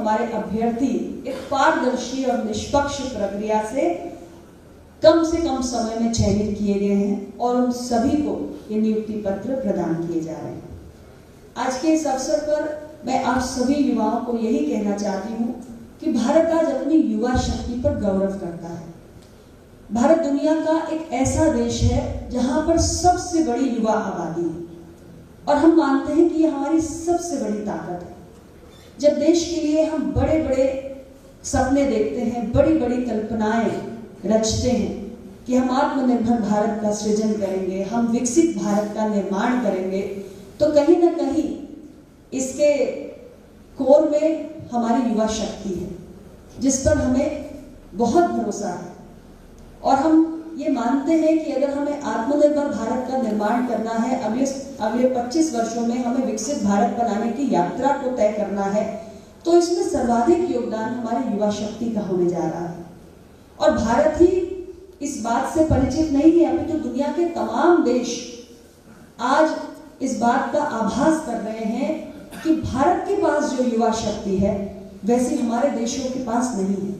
हमारे अभ्यर्थी एक पारदर्शी और निष्पक्ष प्रक्रिया से कम समय में चयनित किए गए हैं और उन सभी को ये नियुक्ति पत्र प्रदान किए जा रहे हैं। आज के इस अवसर पर मैं आप सभी युवाओं को यही कहना चाहती हूँ कि भारत आज अपनी युवा शक्ति पर गौरव करता है। भारत दुनिया का एक ऐसा देश है जहां पर सबसे बड़ी युवा आबादी है और हम मानते हैं कि यह हमारी सबसे बड़ी ताकत है। जब देश के लिए हम बड़े बड़े सपने देखते हैं, बड़ी बड़ी कल्पनाएं रचते हैं कि हम आत्मनिर्भर भारत का सृजन करेंगे, हम विकसित भारत का निर्माण करेंगे, तो कहीं ना कहीं इसके कोर में हमारी युवा शक्ति है जिस पर हमें बहुत भरोसा है। और हम ये मानते हैं कि अगर हमें आत्मनिर्भर भारत का निर्माण करना है, अगले 25 वर्षों में हमें विकसित भारत बनाने की यात्रा को तय करना है, तो इसमें सर्वाधिक योगदान हमारी युवा शक्ति का होने जा रहा है। और भारत ही इस बात से परिचित नहीं है, अभी तो दुनिया के तमाम देश आज इस बात का आभास कर रहे हैं कि भारत के पास जो युवा शक्ति है वैसी हमारे देशों के पास नहीं है।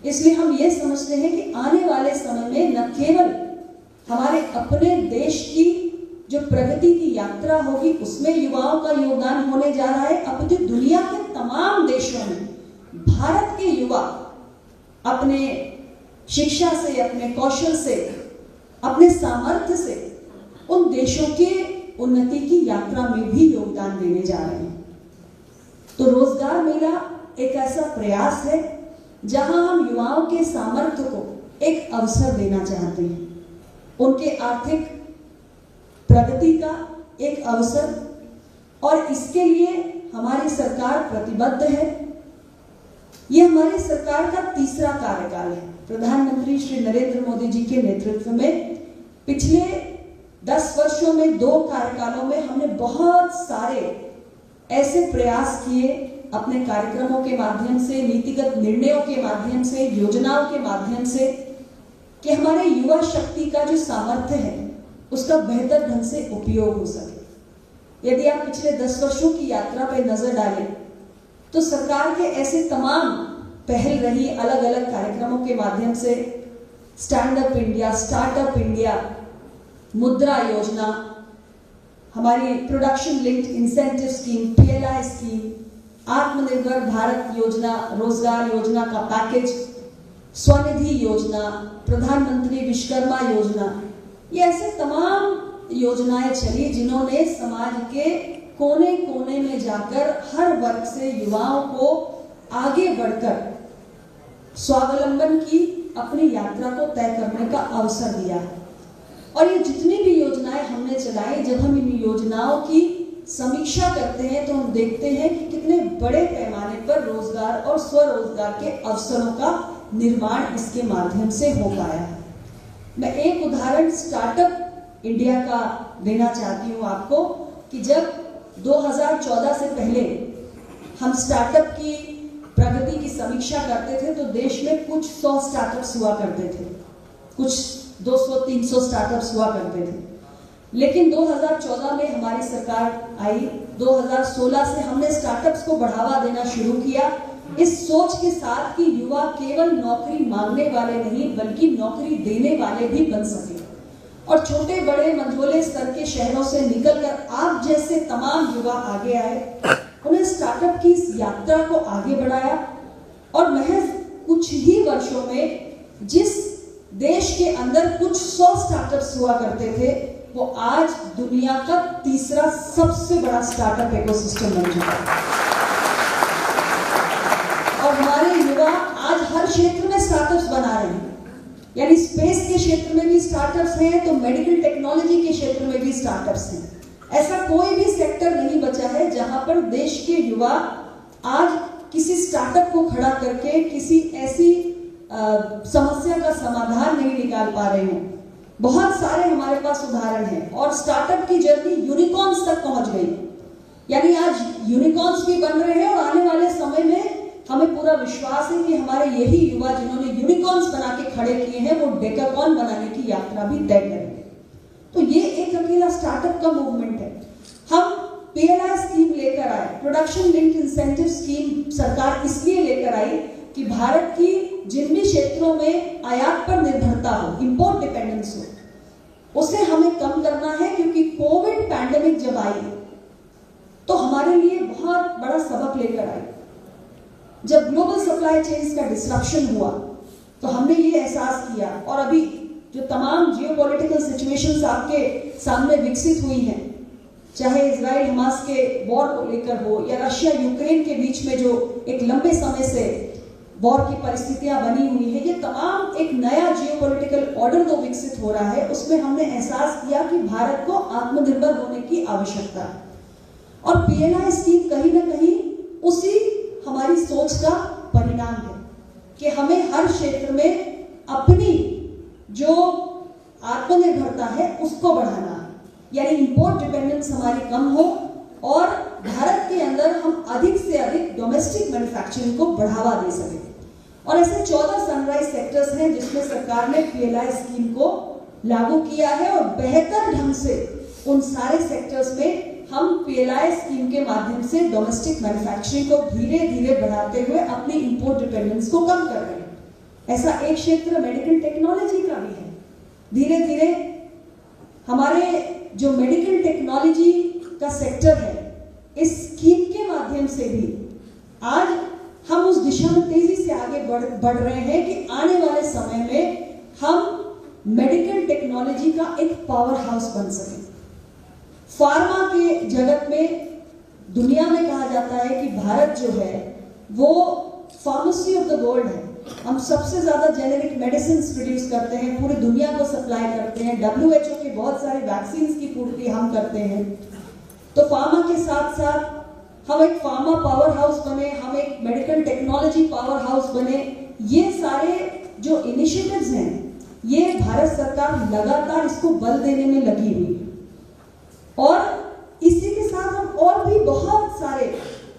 इसलिए हम ये समझते हैं कि आने वाले समय में न केवल हमारे अपने देश की जो प्रगति की यात्रा होगी उसमें युवाओं का योगदान होने जा रहा है, अपितु दुनिया के तमाम देशों में भारत के युवा अपने शिक्षा से, अपने कौशल से, अपने सामर्थ्य से उन देशों के उन्नति की यात्रा में भी योगदान देने जा रहे हैं। तो रोजगार मेला एक ऐसा प्रयास है जहां हम युवाओं के सामर्थ्य को एक अवसर देना चाहते हैं, उनके आर्थिक प्रगति का एक अवसर, और इसके लिए हमारी सरकार प्रतिबद्ध है। यह हमारी सरकार का तीसरा कार्यकाल है। प्रधानमंत्री श्री नरेंद्र मोदी जी के नेतृत्व में पिछले 10 वर्षों में 2 कार्यकालों में हमने बहुत सारे ऐसे प्रयास किए अपने कार्यक्रमों के माध्यम से, नीतिगत निर्णयों के माध्यम से, योजनाओं के माध्यम से, कि हमारे युवा शक्ति का जो सामर्थ्य है उसका बेहतर ढंग से उपयोग हो सके। यदि आप पिछले 10 वर्षों की यात्रा पर नजर डालें तो सरकार के ऐसे तमाम पहल रही अलग अलग कार्यक्रमों के माध्यम से, stand up India, startup India, मुद्रा योजना, हमारी production linked incentive scheme, PLI scheme, आत्मनिर्भर भारत योजना, रोजगार योजना का पैकेज, स्वनिधि योजना, प्रधानमंत्री विश्वकर्मा योजना, ये ऐसे तमाम योजनाएं चली जिन्होंने समाज के कोने कोने में जाकर हर वर्ग से युवाओं को आगे बढ़कर स्वावलंबन की अपनी यात्रा को तय करने का अवसर दिया है। और ये जितनी भी योजनाएं हमने चलाई, जब हम इन योजनाओं की समीक्षा करते हैं तो हम देखते हैं कि कितने बड़े पैमाने पर रोजगार और स्वरोजगार के अवसरों का निर्माण इसके माध्यम से हो पाया है। मैं एक उदाहरण स्टार्टअप इंडिया का देना चाहती हूँ आपको, कि जब 2014 से पहले हम स्टार्टअप की प्रगति की समीक्षा करते थे तो देश में कुछ 100 स्टार्टअप्स हुआ करते थे, कुछ 200-300 स्टार्टअप्स हुआ करते थे। लेकिन 2014 में हमारी सरकार आई, 2016 से हमने स्टार्टअप्स को बढ़ावा देना शुरू किया, इस सोच के साथ कि युवा केवल नौकरी मांगने वाले नहीं बल्कि नौकरी देने वाले भी बन सके। और छोटे बड़े मंझोले स्तर के शहरों से निकलकर आप जैसे तमाम युवा आगे आए, उन्हें स्टार्टअप की इस यात्रा को आगे बढ़ाया और महज कुछ ही वर्षों में जिस देश के अंदर कुछ 100 स्टार्टअप्स हुआ करते थे वो आज दुनिया का तीसरा सबसे बड़ा स्टार्टअप इकोसिस्टम बन चुका है। और हमारे युवा आज हर क्षेत्र में स्टार्टअप्स बना रहे हैं, यानी स्पेस के क्षेत्र में भी स्टार्टअप्स हैं तो मेडिकल टेक्नोलॉजी के क्षेत्र में भी स्टार्टअप्स हैं। ऐसा कोई भी सेक्टर नहीं बचा है जहां पर देश के युवा आज किसी स्टार्टअप को खड़ा करके किसी ऐसी समस्या का समाधान नहीं निकाल पा रहे हैं। बहुत सारे हमारे पास उदाहरण हैं और स्टार्टअप की जर्नी यूनिकॉर्न्स तक पहुंच गई, यानी आज यूनिकॉर्न्स भी बन रहे हैं और आने वाले समय में हमें पूरा विश्वास है कि हमारे यही युवा जिन्होंने यूनिकॉर्न्स बना के खड़े किए हैं वो डेकाकॉर्न बनाने की यात्रा भी तय करेंगे। तो ये एक अकेला स्टार्टअप का मूवमेंट है। हम पीएलआई स्कीम लेकर आए, प्रोडक्शन लिंक्ड इंसेंटिव स्कीम सरकार इसलिए लेकर आई कि भारत की जिन भी क्षेत्रों में आयात पर निर्भरता हो, इंपोर्ट डिपेंडेंस हो, उसे हमें कम करना है। क्योंकि कोविड पैंडेमिक जब आई तो हमारे लिए बहुत बड़ा सबक लेकर आई। जब ग्लोबल सप्लाई चेन्स का डिस्ट्रप्शन हुआ तो हमने ये एहसास किया, और अभी जो तमाम जियोपॉलिटिकल सिचुएशंस आपके सामने विकसित हुई हैं, चाहे इजराइल हमास के वॉर को लेकर हो या रशिया यूक्रेन के बीच में जो एक लंबे समय से वॉर की परिस्थितियां बनी हुई है, ये तमाम एक नया जियोपॉलिटिकल ऑर्डर जो विकसित हो रहा है, उसमें हमने एहसास किया कि भारत को आत्मनिर्भर होने की आवश्यकता है। और पीएलआई स्कीम कहीं ना कहीं उसी हमारी सोच का परिणाम है कि हमें हर क्षेत्र में अपनी जो आत्मनिर्भरता है उसको बढ़ाना है, यानी इंपोर्ट डिपेंडेंस हमारी कम हो और भारत के अंदर हम अधिक से अधिक डोमेस्टिक मैन्युफैक्चरिंग को बढ़ावा दे सकें। और ऐसे 14 सनराइज सेक्टर्स हैं जिसमें सरकार ने पीएलआई स्कीम को लागू किया है, और बेहतर ढंग से उन सारे सेक्टर्स में हम पीएलआई स्कीम के माध्यम से डोमेस्टिक मैन्युफैक्चरिंग को धीरे धीरे बढ़ाते हुए अपनी इंपोर्ट डिपेंडेंस को कम कर रहे हैं। ऐसा एक क्षेत्र मेडिकल टेक्नोलॉजी का भी है। धीरे धीरे हमारे जो मेडिकल टेक्नोलॉजी का सेक्टर है, इस स्कीम के माध्यम से भी आज हम उस दिशा में तेजी से आगे बढ़ रहे हैं कि आने वाले समय में हम मेडिकल टेक्नोलॉजी का एक पावर हाउस बन सकें। फार्मा के जगत में दुनिया में कहा जाता है कि भारत जो है वो फार्मेसी ऑफ द वर्ल्ड है। हम सबसे ज्यादा जेनेरिक मेडिसिन प्रोड्यूस करते हैं, पूरी दुनिया को सप्लाई करते हैं। WHO के बहुत सारे वैक्सीन की पूर्ति हम करते हैं। तो फार्मा के साथ साथ हम एक फार्मा पावर हाउस बने, हम एक मेडिकल टेक्नोलॉजी पावर हाउस बने। ये सारे जो इनिशिएटिव्स हैं, ये भारत सरकार लगातार इसको बल देने में लगी हुई है। और इसी के साथ हम और भी बहुत सारे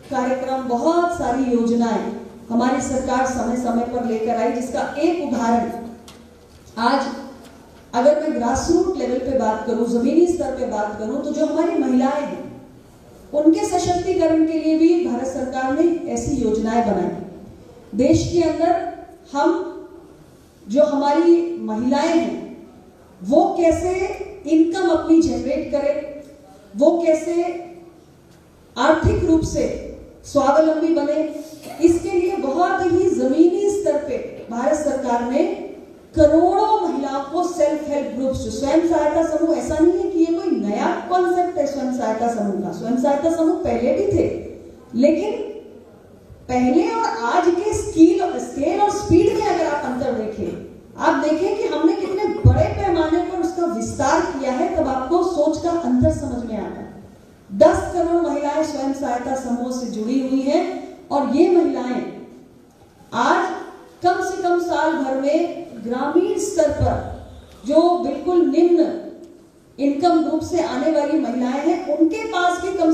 कार्यक्रम, बहुत सारी योजनाएं हमारी सरकार समय समय पर लेकर आई, जिसका एक उदाहरण आज अगर मैं ग्रास रूट लेवल पे बात करूं, जमीनी स्तर पे बात करूं, तो जो हमारी महिलाएं हैं उनके सशक्तिकरण के लिए भी भारत सरकार ने ऐसी योजनाएं बनाई। देश के अंदर हम जो हमारी महिलाएं हैं वो कैसे इनकम अपनी जनरेट करें, वो कैसे आर्थिक रूप से स्वावलंबी बने, इसके लिए बहुत ही जमीनी स्तर पे भारत सरकार ने करोड़ों महिलाओं को सेल्फ हेल्प ग्रुप्स, जो स्वयं सहायता समूह, ऐसा नहीं है कि ये कोई नया कॉन्सेप्ट है स्वयं सहायता समूह का। स्वयं सहायता समूह पहले भी थे, लेकिन पहले और आज के स्केल और स्पीड में अगर आप अंतर देखें, आप देखें कि हमने कितने बड़े पैमाने पर उसका विस्तार किया है, तब आपको सोच का अंतर समझ में आता है। 10 करोड़ महिलाएं स्वयं सहायता समूह से जुड़ी हुई हैं, और ये महिलाएं आज कम से कम साल भर में ग्रामीण स्तर पर जो बिल्कुल निम्न इनकम ग्रुप से आने वाली महिलाएं हैं, उनके पास भी कम से